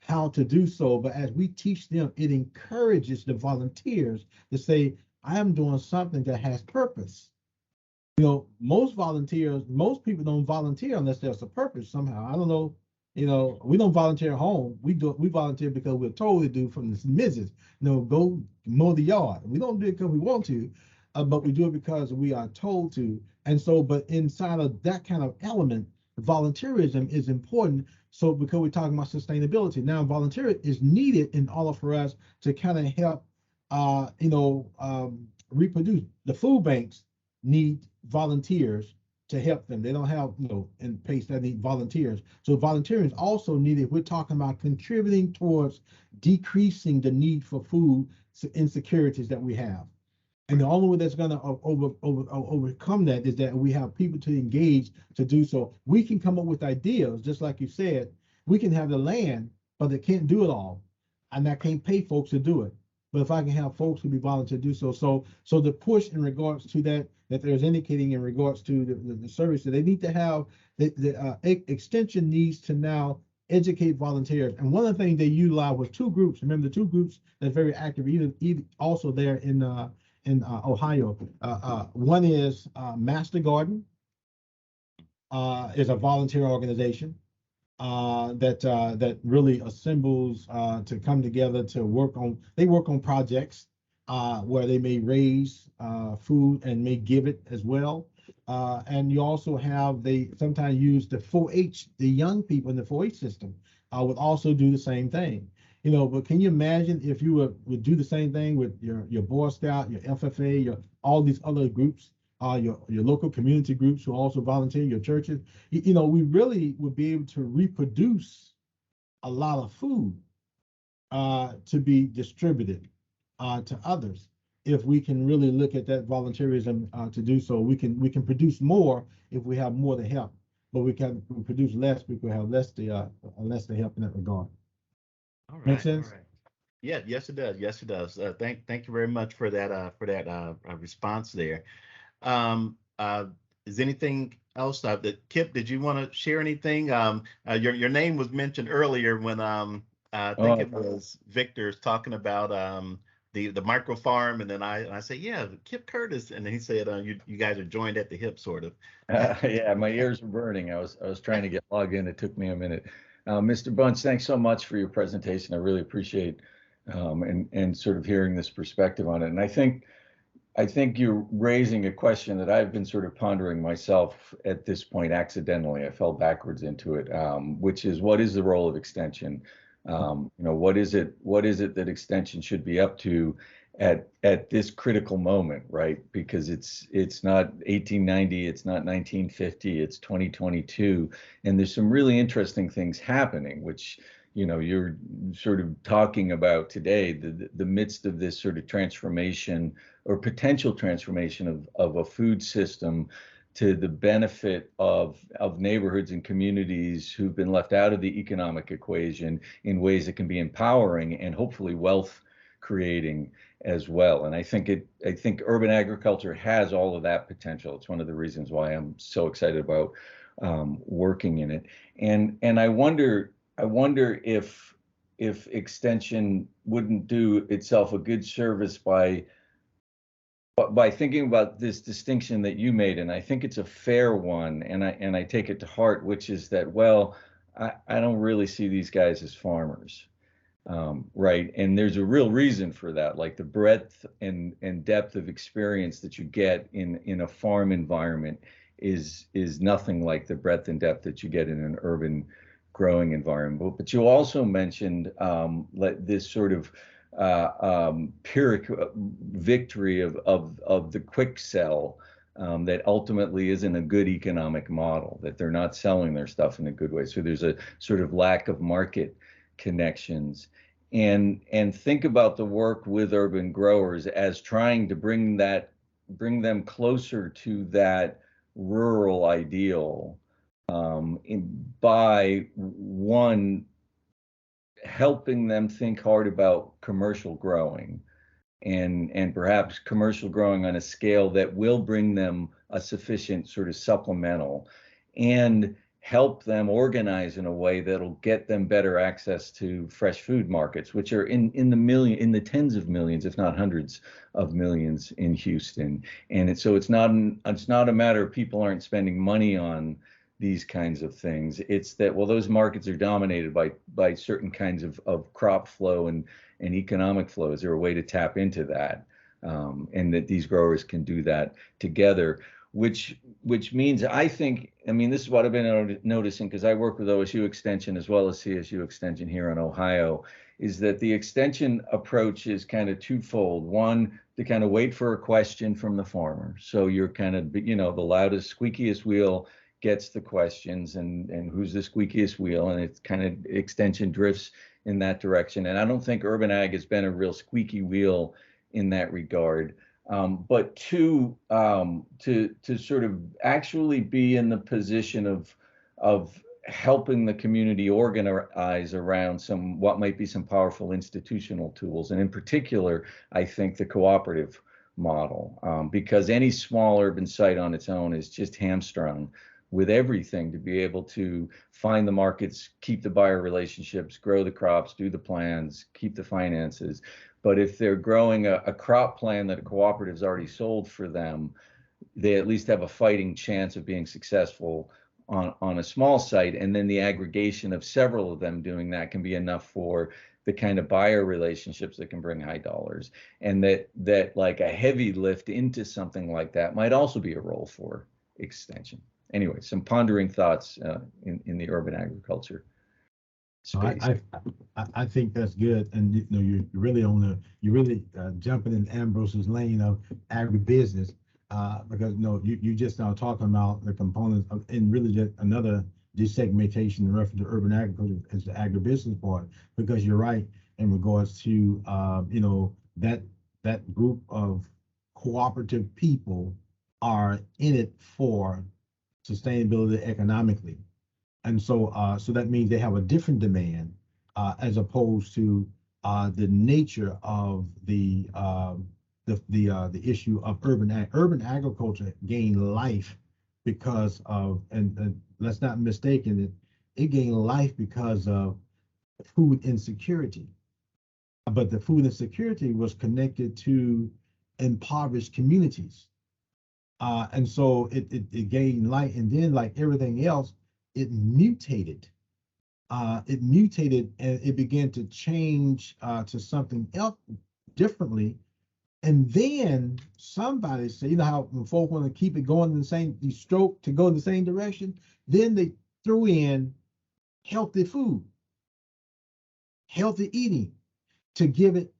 Speaker 2: how to do so. But as we teach them, it encourages the volunteers to say, I am doing something that has purpose. Most people don't volunteer unless there's a purpose somehow. I don't know. We don't volunteer at home. We volunteer because we're told to do from the missus. Go mow the yard. We don't do it because we want to, but we do it because we are told to. And so, but inside of that kind of element, volunteerism is important. So because we're talking about sustainability now, volunteerism is needed in order for us to kind of help, reproduce. The food banks need volunteers to help them. They don't have, in place that need volunteers. So volunteering is also needed. We're talking about contributing towards decreasing the need for food insecurities that we have. And the only way that's going to overcome that is that we have people to engage to do so. We can come up with ideas, just like you said. We can have the land, but they can't do it all, and I can't pay folks to do it. But if I can have folks who be volunteer to do so, so the push in regards to that there's indicating in regards to the service that they need to have, the extension needs to now educate volunteers. And one of the things they utilize was 2 groups. Remember the 2 groups that's very active, even also there in Ohio. One is Master Garden, is a volunteer organization that really assembles to come together to work on projects where they may raise food and may give it as well. And you also have, they sometimes use the 4-H, the young people in the 4-H system would also do the same thing. But can you imagine if you would do the same thing with your Boy Scout, your FFA, all these other groups, your local community groups who also volunteer, your churches? We really would be able to reproduce a lot of food to be distributed to others. If we can really look at that volunteerism to do so, we can produce more if we have more to help. But we can produce less because we have less to help in that regard.
Speaker 1: All right.
Speaker 2: Make sense?
Speaker 1: All right. Yeah, yes it does. Yes it does. Thank you very much for that response there. Is anything else that Kip, did you want to share anything? Your name was mentioned earlier when I think it was Victor's talking about the micro farm, and then I say, yeah, Kip Curtis, and then he said you guys are joined at the hip, sort of.
Speaker 3: Yeah, my ears were burning. I was trying to get logged in. It took me a minute. Mr. Bunch, thanks so much for your presentation. I really appreciate and sort of hearing this perspective on it. And I think you're raising a question that I've been sort of pondering myself at this point accidentally. I fell backwards into it, which is, what is the role of extension? What is it that extension should be up to at this critical moment, right? Because it's not 1890, it's not 1950, it's 2022, and there's some really interesting things happening, which you're sort of talking about today, the midst of this sort of transformation or potential transformation of a food system to the benefit of neighborhoods and communities who've been left out of the economic equation in ways that can be empowering and hopefully wealth creating as well. And I think urban agriculture has all of that potential. It's one of the reasons why I'm so excited about working in it. And I wonder if if extension wouldn't do itself a good service by thinking about this distinction that you made, and I think it's a fair one, and I take it to heart, which is that, well, I don't really see these guys as farmers, right? And there's a real reason for that, like the breadth and depth of experience that you get in a farm environment is nothing like the breadth and depth that you get in an urban growing environment. But you also mentioned this sort of Pyrrhic victory of the quick sell, that ultimately isn't a good economic model, that they're not selling their stuff in a good way. So there's a sort of lack of market connections. And think about the work with urban growers as trying to bring them closer to that rural ideal, by one, helping them think hard about commercial growing, and perhaps commercial growing on a scale that will bring them a sufficient sort of supplemental, and help them organize in a way that'll get them better access to fresh food markets, which are in the tens of millions, if not hundreds of millions in Houston. And so it's not a matter of people aren't spending money on these kinds of things. It's that, well, those markets are dominated by certain kinds of crop flow and economic flow. Is there a way to tap into that? And that these growers can do that together, which means, I mean, this is what I've been noticing, because I work with OSU Extension as well as CSU Extension here in Ohio, is that the extension approach is kind of twofold. One, to kind of wait for a question from the farmer. So you're kind of, the loudest, squeakiest wheel gets the questions, and who's the squeakiest wheel, and it's kind of extension drifts in that direction. And I don't think urban ag has been a real squeaky wheel in that regard. But two, to sort of actually be in the position of helping the community organize around what might be some powerful institutional tools, and in particular, I think the cooperative model, because any small urban site on its own is just hamstrung with everything to be able to find the markets, keep the buyer relationships, grow the crops, do the plans, keep the finances. But if they're growing a crop plan that a cooperative's already sold for them, they at least have a fighting chance of being successful on a small site. And then the aggregation of several of them doing that can be enough for the kind of buyer relationships that can bring high dollars. And that like a heavy lift into something like that might also be a role for extension. Anyway, some pondering thoughts in the urban agriculture space.
Speaker 2: I think that's good, and you're really jumping in Ambrose's lane of agribusiness, because you just now talking about the components of, and really just another desegmentation in reference to urban agriculture is the agribusiness part, because you're right in regards to that group of cooperative people are in it for sustainability economically, and so that means they have a different demand, as opposed to the nature of the issue of urban agriculture gained life because of, and let's not mistake it gained life because of food insecurity, but the food insecurity was connected to impoverished communities. And so it gained light, and then, like everything else, it mutated. And it began to change to something else differently. And then somebody said, how when folk want to keep it going in the same, to go in the same direction, then they threw in healthy food, healthy eating, to give it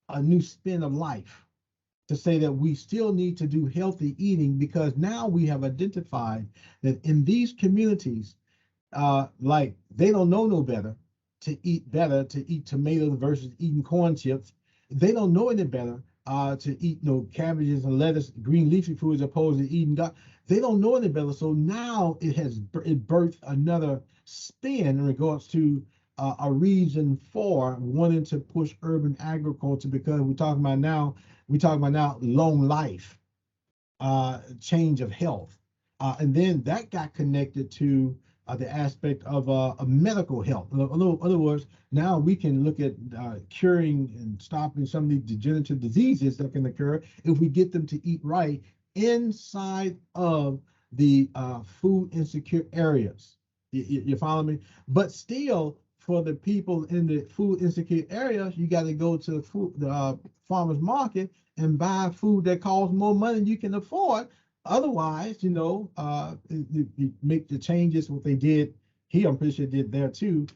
Speaker 2: a new spin of life, to say that we still need to do healthy eating, because now we have identified that in these communities, like they don't know no better to eat tomatoes versus eating corn chips. They don't know any better to eat cabbages and lettuce, green leafy foods, opposed to eating they don't know any better. So now it birthed another spin in regards to a reason for wanting to push urban agriculture, because we're talking about now long life, change of health, and then that got connected to the aspect of medical health. In other words, now we can look at curing and stopping some of these degenerative diseases that can occur if we get them to eat right inside of the food insecure areas. You follow me? But still, for the people in the food insecure areas, you got to go to the farmers market and buy food that costs more money than you can afford. Otherwise, you make the changes what they did here. I'm pretty sure did there too.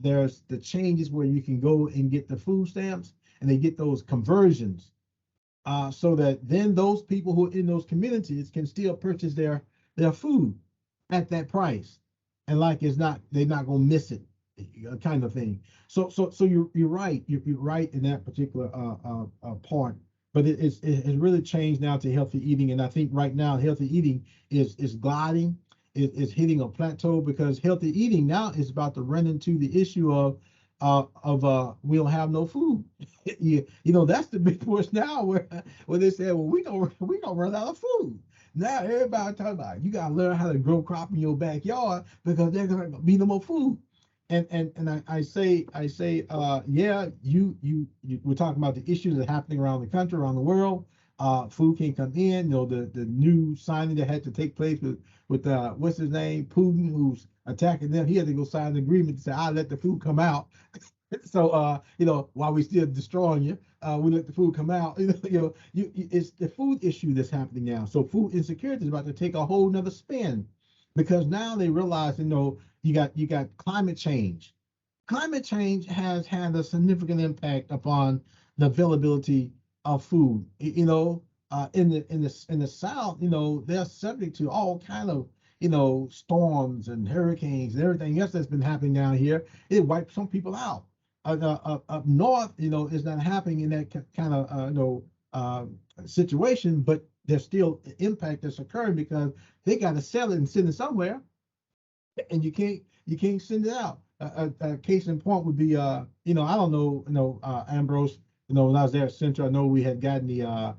Speaker 2: There's the changes where you can go and get the food stamps, and they get those conversions, so that then those people who are in those communities can still purchase their food at that price, and like they're not gonna miss it, kind of thing. So you're right. You're right in that particular part. But it has really changed now to healthy eating, and I think right now healthy eating is gliding, is hitting a plateau, because healthy eating now is about to run into the issue of we don't have no food. That's the big push now, where they say, well, we gonna run out of food. Now everybody talking about you gotta learn how to grow crop in your backyard because there's gonna be no more food. And I say, yeah, we're talking about the issues that are happening around the country, around the world. Food can't come in. The new signing that had to take place with what's his name, Putin, who's attacking them. He had to go sign an agreement to say, I'll let the food come out. So while we still destroying you, we let the food come out. It's the food issue that's happening now. So food insecurity is about to take a whole nother spin, because now they realize, you got climate change. Climate change has had a significant impact upon the availability of food. In the South, they're subject to all kind of storms and hurricanes and everything else that's been happening down here. It wipes some people out. Up north, it's not happening in that kind of situation, but there's still impact that's occurring because they got to sell it and send it somewhere, and you can't send it out. A case in point would be I don't know, Ambrose, when I was there at Central, I know we had gotten the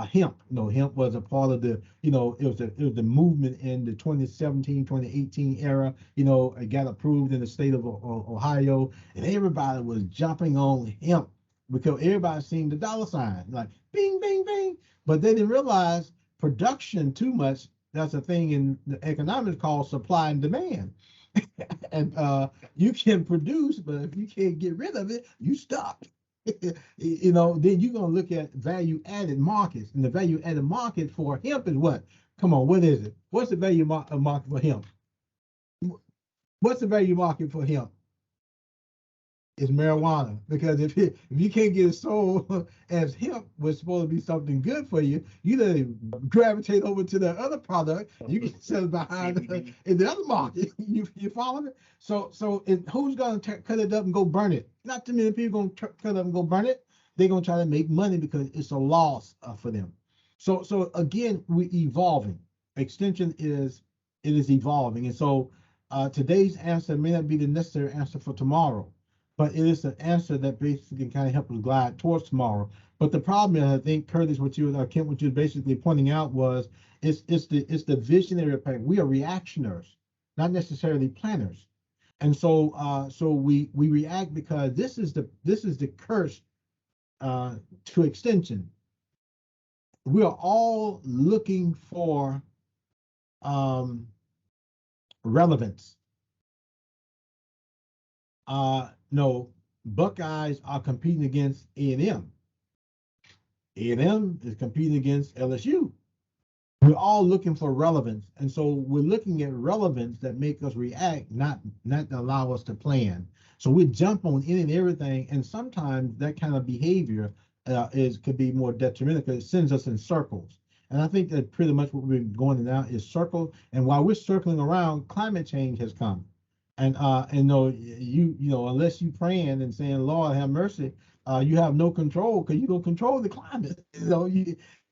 Speaker 2: hemp. Hemp was a part of the, it was the movement in the 2017, 2018 era. It got approved in the state of Ohio, and everybody was jumping on hemp because everybody seen the dollar sign, like bing, bing, bing. But they didn't realize production too much. That's a thing in the economics called supply and demand. And you can produce, but if you can't get rid of it, you stop. Then you're gonna look at value added markets, and the value added market for hemp is what? Come on, what is it? What's the value market for hemp? What's the value market for hemp? Is marijuana, because if you can't get it sold as hemp was supposed to be something good for you, you then gravitate over to the other product. You can sell it behind in the other market. You follow me? So who's gonna cut it up and go burn it? Not too many people gonna cut it up and go burn it. They're gonna try to make money because it's a loss for them. So again, we're evolving. Extension is evolving, and so today's answer may not be the necessary answer for tomorrow, but it is an answer that basically can kind of help us glide towards tomorrow. But the problem is, I think, Curtis, Kent, what you were basically pointing out was, it's the visionary effect. We are reactionaries, not necessarily planners, and so we react because this is the curse to extension. We are all looking for relevance. No, Buckeyes are competing against A&M. A&M is competing against LSU. We're all looking for relevance, and so we're looking at relevance that make us react, not allow us to plan. So we jump on any and everything, and sometimes that kind of behavior could be more detrimental because it sends us in circles. And I think that pretty much what we're going to now is circle. And while we're circling around, climate change has come. And unless you praying and saying, Lord, have mercy, you have no control because you don't control the climate.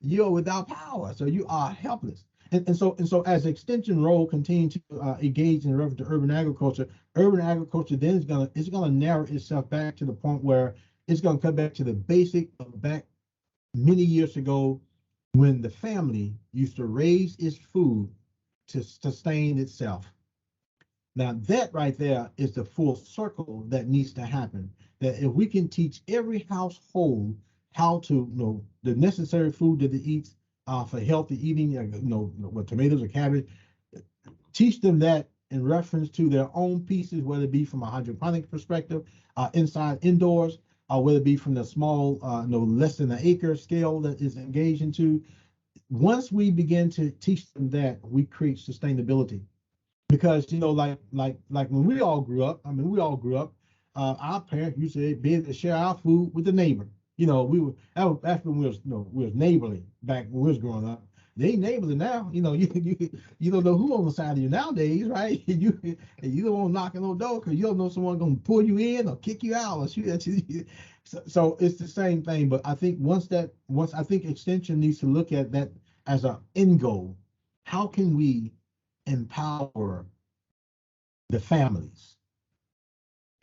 Speaker 2: You're without power, so you are helpless. And so as extension role continue to engage in reference to urban agriculture then is gonna narrow itself back to the point where it's gonna come back to the basic of back many years ago, when the family used to raise its food to sustain itself. Now that right there is the full circle that needs to happen. That if we can teach every household how to the necessary food that they eat for healthy eating, with tomatoes or cabbage, teach them that in reference to their own pieces, whether it be from a hydroponic perspective, inside, indoors, or whether it be from the small, less than an acre scale that is engaged into. Once we begin to teach them that, we create sustainability. Because like when we all grew up, our parents used to be able to share our food with the neighbor. That's when we was neighborly back when we was growing up. They ain't neighborly now. You don't know who on the side of you nowadays, right? You don't want to knock on no door because you don't know someone gonna pull you in or kick you out or shoot at you. So it's the same thing. But I think once I think Extension needs to look at that as an end goal. How can we empower the families?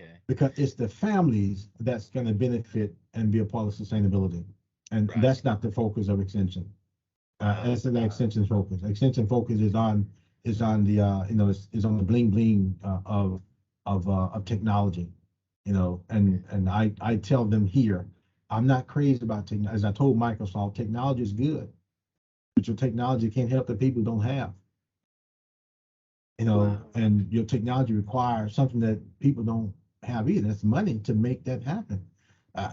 Speaker 1: Okay.
Speaker 2: Because it's the families that's going to benefit and be a part of sustainability, and
Speaker 1: Right.
Speaker 2: that's not the focus of Extension. That's the Extension's focus. Extension focus is on the is on the bling bling of technology, and I tell them here, I'm not crazy about technology. As I told Microsoft, technology is good, but your technology can't help the people who don't have. And your technology requires something that people don't have either. That's money to make that happen.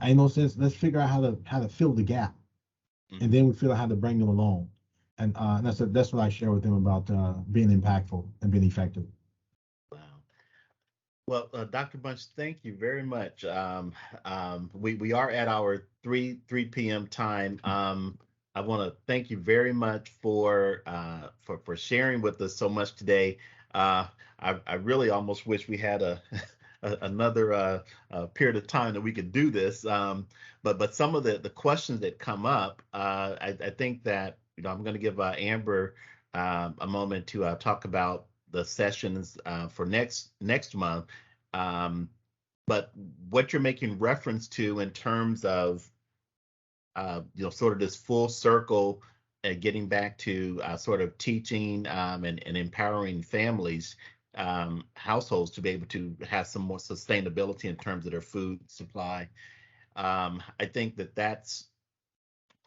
Speaker 2: Ain't no sense. Let's figure out how to fill the gap, and then we figure out how to bring them along. And that's what I share with them about being impactful and being effective.
Speaker 1: Wow. Well, Dr. Bunch, thank you very much. We are at our 3 p.m. time. I want to thank you very much for sharing with us so much today. I really almost wish we had another period of time that we could do this. But some of the questions that come up, I think that I'm going to give Amber a moment to talk about the sessions for next month. But what you're making reference to in terms of sort of this full circle, getting back to sort of teaching and empowering families, households to be able to have some more sustainability in terms of their food supply. I think that that's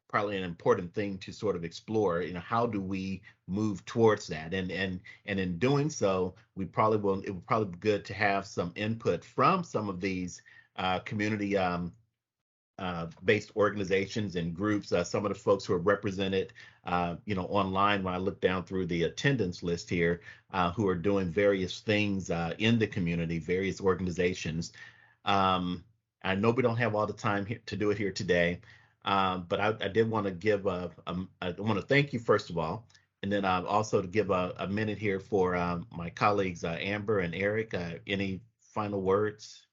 Speaker 1: probably an important thing to sort of explore. How do we move towards that? And in doing so, it would probably be good to have some input from some of these community based organizations and groups. Some of the folks who are represented, online, when I look down through the attendance list here, who are doing various things in the community, various organizations. I know we don't have all the time here to do it here today, but I did want to give I want to thank you first of all, and then also to give a minute here for my colleagues Amber and Eric. Any final words?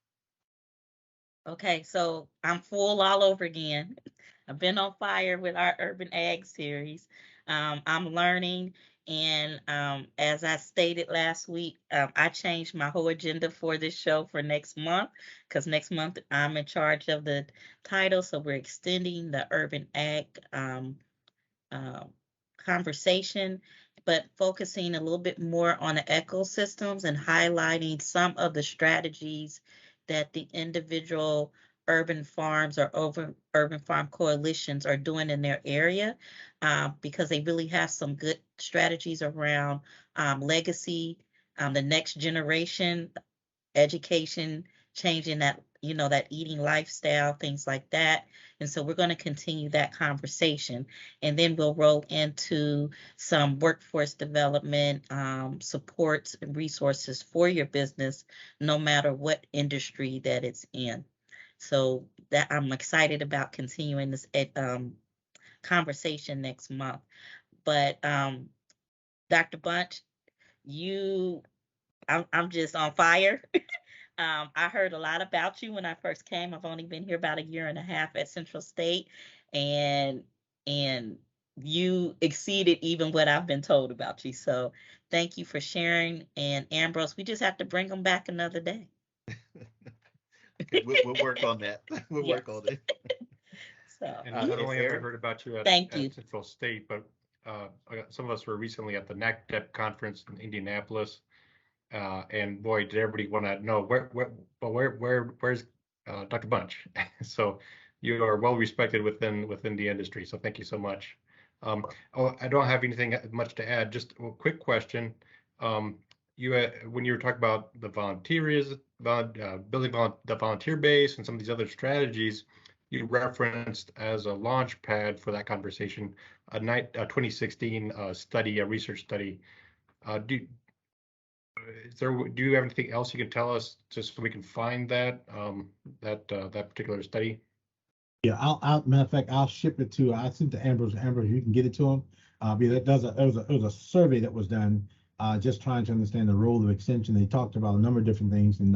Speaker 4: Okay, so I'm full all over again. I've been on fire with our Urban Ag series. I'm learning, and as I stated last week, I changed my whole agenda for this show for next month because next month I'm in charge of the title. So we're extending the Urban Ag um, conversation, but focusing a little bit more on the ecosystems and highlighting some of the strategies that the individual urban farms or over urban farm coalitions are doing in their area, because they really have some good strategies around legacy, the next generation, education, changing that, that eating lifestyle, things like that. And so we're going to continue that conversation. And then we'll roll into some workforce development supports and resources for your business, no matter what industry that it's in. So that I'm excited about continuing this conversation next month. But Dr. Bunch, I'm just on fire. I heard a lot about you when I first came. I've only been here about a year and a half at Central State, and and you exceeded even what I've been told about you. So thank you for sharing. And Ambrose, we just have to bring them back another day.
Speaker 1: Okay, we'll work on that. We'll
Speaker 4: Yes.
Speaker 1: work on it.
Speaker 4: So
Speaker 5: And not only have I
Speaker 1: Eric?
Speaker 5: heard about you
Speaker 4: thank you.
Speaker 5: at Central State, but some of us were recently at the NACDEP conference in Indianapolis. And boy, did everybody want to know where's Dr. Bunch? So you are well respected within the industry. So thank you so much. Oh, I don't have anything much to add. Just a quick question. You when you were talking about the building the volunteer base and some of these other strategies, you referenced as a launch pad for that conversation a 2016 study, a research study. Do you have anything else you can tell us just so we can find that that particular study?
Speaker 2: Yeah, matter of fact, I'll ship it to. I sent to Ambrose. Ambrose, you can get it to him. Because it was a survey that was done, just trying to understand the role of extension. They talked about a number of different things, and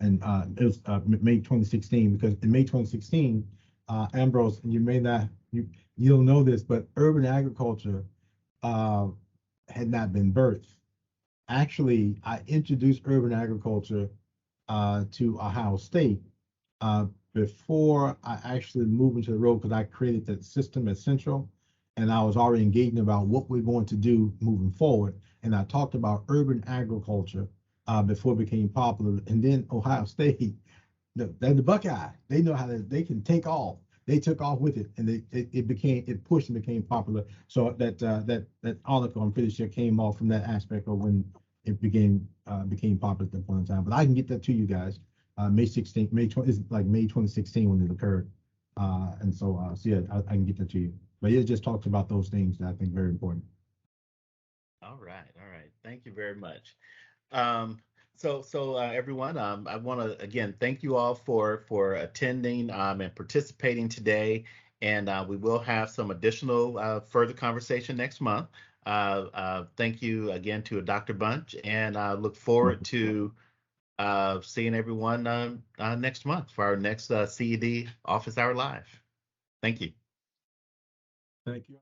Speaker 2: it was May 2016. Because in May 2016, Ambrose, and you don't know this, but urban agriculture had not been birthed. Actually, I introduced urban agriculture to Ohio State before I actually moved into the role, because I created that system at Central, and I was already engaging about what we're going to do moving forward. And I talked about urban agriculture before it became popular. And then Ohio State, they're the Buckeye. They know they can take off. They took off with it, and it pushed and became popular. So that article, I'm pretty sure, came off from that aspect of when it became popular at that point in time. But I can get that to you guys. May 16th, May 20, it's like May 2016 when it occurred. And so yeah, I can get that to you. But it just talks about those things that I think are very important.
Speaker 1: All right, all right. Thank you very much. So everyone, I want to again thank you all for attending and participating today. And we will have some additional further conversation next month. Thank you again to Dr. Bunch, and I look forward to seeing everyone next month for our next CED Office Hour Live. Thank you.
Speaker 2: Thank you.